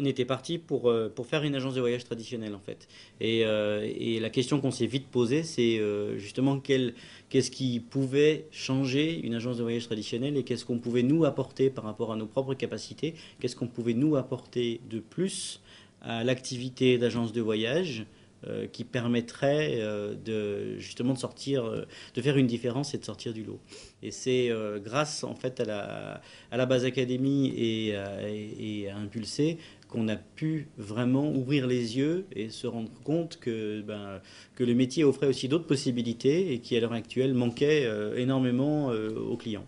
On était parti pour faire une agence de voyage traditionnelle en fait. Et la question qu'on s'est vite posée, c'est justement qu'est-ce qui pouvait changer une agence de voyage traditionnelle et qu'est-ce qu'on pouvait nous apporter par rapport à nos propres capacités, qu'est-ce qu'on pouvait nous apporter de plus à l'activité d'agence de voyage qui permettrait justement de sortir, de faire une différence et de sortir du lot. Et c'est grâce en fait à la base académie et à Impulser qu'on a pu vraiment ouvrir les yeux et se rendre compte que le métier offrait aussi d'autres possibilités et qui à l'heure actuelle manquait énormément aux clients.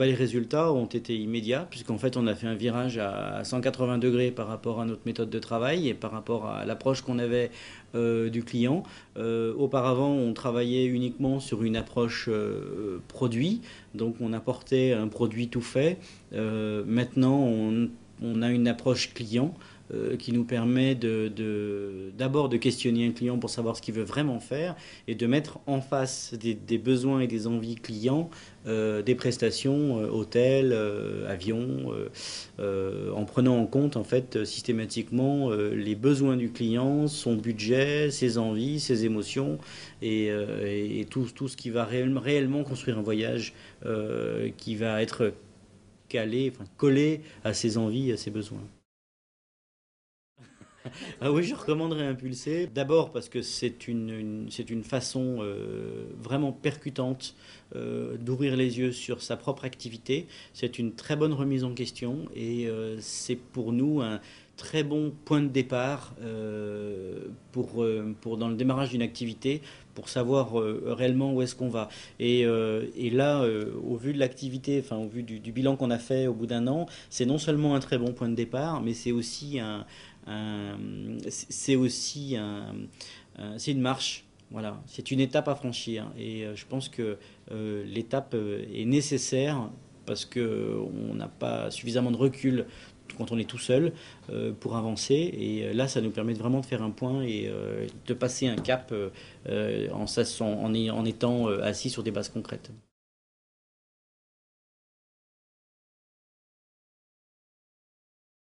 Les résultats ont été immédiats, puisqu'en fait on a fait un virage à 180 degrés par rapport à notre méthode de travail et par rapport à l'approche qu'on avait du client. Auparavant, on travaillait uniquement sur une approche produit, donc on apportait un produit tout fait. Maintenant, on a une approche client qui nous permet d'abord de questionner un client pour savoir ce qu'il veut vraiment faire et de mettre en face des besoins et des envies clients des prestations hôtels, avions, en prenant en compte en fait systématiquement les besoins du client, son budget, ses envies, ses émotions et tout ce qui va réellement construire un voyage qui va être calé, enfin collé à ses envies, à ses besoins. Ah oui, je recommanderais Impulser. D'abord parce que c'est une façon vraiment percutante d'ouvrir les yeux sur sa propre activité. C'est une très bonne remise en question et c'est pour nous un très bon point de départ pour dans le démarrage d'une activité, pour savoir réellement où est-ce qu'on va. Et là, au vu de l'activité, enfin au vu du bilan qu'on a fait au bout d'un an, c'est non seulement un très bon point de départ, mais c'est aussi c'est aussi c'est une marche. Voilà, c'est une étape à franchir. Et je pense que l'étape est nécessaire parce qu'on n'a pas suffisamment de recul quand on est tout seul pour avancer. Et là, ça nous permet vraiment de faire un point et de passer un cap en étant assis sur des bases concrètes.